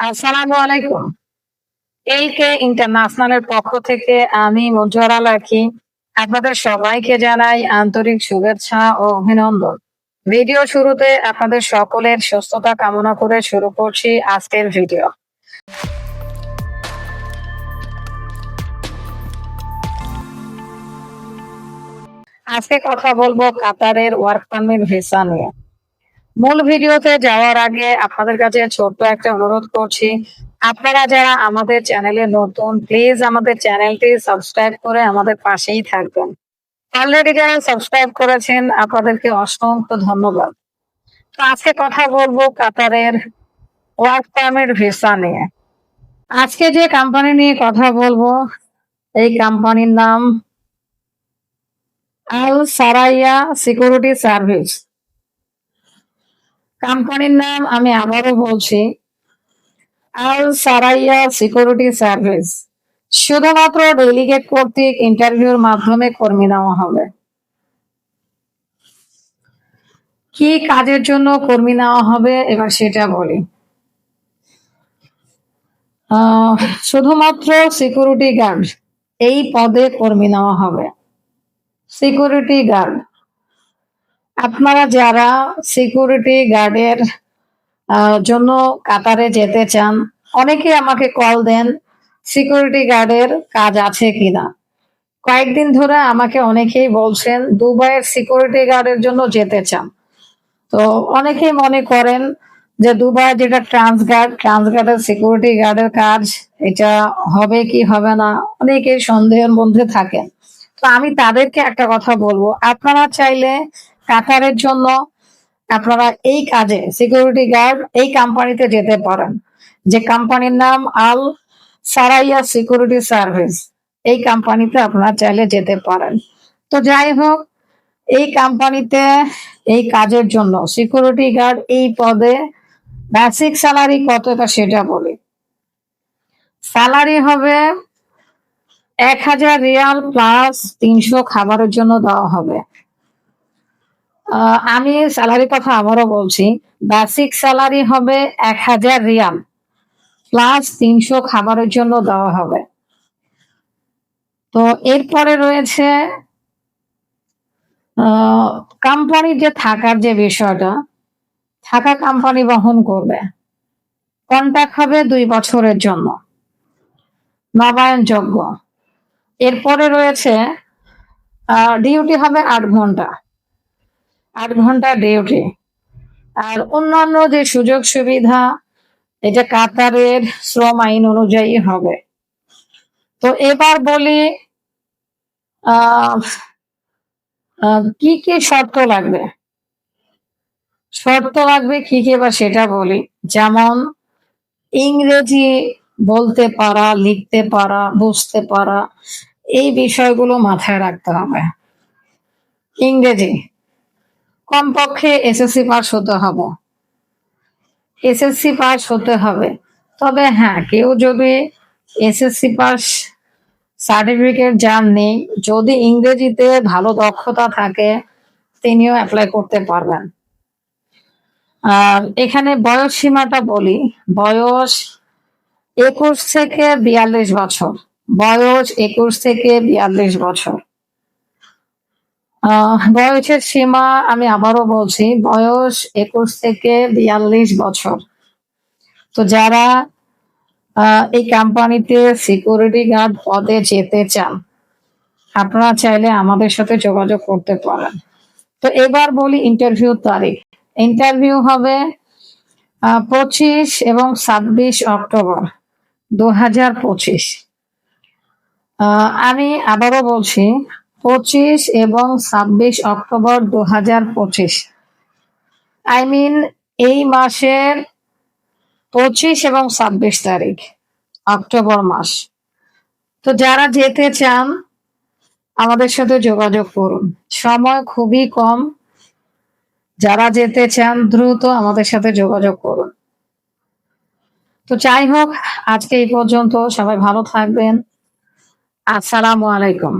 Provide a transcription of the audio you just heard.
আসসালামু আলাইকুম। এলকে ইন্টারন্যাশনালের পক্ষ থেকে আমি মুজারা লাকি আপনাদের সবাইকে জানাই আন্তরিক শুভেচ্ছা ও অভিনন্দন। ভিডিও শুরুতে আপনাদের সকলের সুস্থতা কামনা করে শুরু করছি আজকের ভিডিও। আজকে কথা বলবো কাতারের ওয়ার্ক পারমিট ভিসা নিয়ে। মূল ভিডিওতে যাওয়ার আগে আপনাদের কাছে ছোট্ট একটা অনুরোধ করছি, আপনারা যারা আমাদের চ্যানেলে নতুন, প্লিজ আমাদের চ্যানেলটি সাবস্ক্রাইব করে আমাদের পাশেই থাকবেন। অলরেডি যারা সাবস্ক্রাইব করেছেন আপনাদেরকে অসংখ্য ধন্যবাদ। তো আজকে কথা বলবো কাতারের ওয়ার্ক পারমিট ভিসা নিয়ে। আজকে যে কোম্পানি নিয়ে কথা বলবো এই কোম্পানির নাম আল সারাইয়া সিকিউরিটি সার্ভিস। কোম্পানির নাম আমি আবারও বলছি, আল সারাইয়া সিকিউরিটি সার্ভিস। শুধুমাত্র ডেলিগেট কর্তৃক ইন্টারভিউর মাধ্যমে কর্মী নেওয়া হবে। কি কাজের জন্য কর্মী নেওয়া হবে এবার সেটা বলি। শুধুমাত্র সিকিউরিটি গার্ড এই পদে কর্মী নেওয়া হবে। সিকিউরিটি গার্ড, আপনারা যারা সিকিউরিটি গার্ডের জন্য কাতারে যেতে চান, অনেকে আমাকে কল দেন সিকিউরিটি গার্ডের কাজ আছে কিনা। কয়েকদিন ধরে আমাকে অনেকেই বলছেন দুবাইয়ের সিকিউরিটি গার্ডের জন্য যেতে চান। তো অনেকেই মনে করেন যে দুবাই যেটা ট্রান্সগার্ডের সিকিউরিটি গার্ডের কাজ, এটা হবে কি হবে না, অনেকেই সন্দেহের মধ্যে থাকেন। তো আমি তাদেরকে একটা কথা বলবো, আপনারা চাইলে কাতারের জন্য আপনারা এই কাজে সিকিউরিটি গার্ড এই কোম্পানিতে যেতে পারেন, যে কোম্পানির নাম আল সারাইয়া সিকিউরিটি সার্ভিস। এই কোম্পানিতে আপনারা চাইলে যেতে পারেন। তো যাই হোক, এই কোম্পানিতে এই কাজের জন্য সিকিউরিটি গার্ড এই পদে বেসিক স্যালারি কতটা সেটা বলি। স্যালারি হবে 1000 রিয়াল প্লাস 300 খাবারের জন্য দেওয়া হবে। আমি স্যালারির কথা আবারও বলছি, বেসিক স্যালারি হবে 1000 রিয়াল প্লাস 300 খাবারের জন্য দেওয়া হবে। তো এরপরে রয়েছে কোম্পানির যে থাকার যে বিষয়টা, থাকা কোম্পানি বহন করবে। কন্ট্রাক্ট হবে 2 বছরের জন্য, নবায়নযোগ্য। এরপরে রয়েছে ডিউটি হবে 8 ঘন্টা, 8 ঘন্টা ডিউটি। আর অন্যান্য যে সুযোগ সুবিধা এটা কাতারের শ্রম আইন অনুযায়ী হবে। তো এবার বলি কি কি শর্ত লাগবে। শর্ত লাগবে কি কি এবার সেটা বলি। যেমন ইংরেজি বলতে পারা, লিখতে পারা, বুঝতে পারা, এই বিষয়গুলো মাথায় রাখতে হবে। ইংরেজি কমপক্ষে এসএসসি পাস হতে হবে, এসএসসি পাস হতে হবে। তবে হ্যাঁ, কেউ যদি এসএসসি পাস সার্টিফিকেট যার নেই, যদি ইংরেজিতে ভালো দক্ষতা থাকে তিনিও অ্যাপ্লাই করতে পারবেন। আর এখানে বয়স সীমাটা বলি, বয়স 21 থেকে 42 বছর, বয়স 21 থেকে 42 বছর। বয়সের সীমা আমি আবারও বলছি, বয়স 21 থেকে 42 বছর। তো যারা এই কোম্পানিতে সিকিউরিটি গার্ড পদে যেতে চান আপনারা চাইলে আমাদের সাথে যোগাযোগ করতে পারেন। তো এবার বলি ইন্টারভিউ তারিখ। ইন্টারভিউ হবে 25 এবং 26 অক্টোবর 2025। আমি আবারও বলছি 25 এবং 26 অক্টোবর 2025। আই মিন এই মাসের 25 এবং 26 তারিখ, অক্টোবর মাস। তো যারা যেতে চান আমাদের সাথে যোগাযোগ করুন, সময় খুবই কম। যারা যেতে চান দ্রুত আমাদের সাথে যোগাযোগ করুন। তো যাই হোক, আজকে এই পর্যন্ত। সবাই ভালো থাকবেন। আসসালামু আলাইকুম।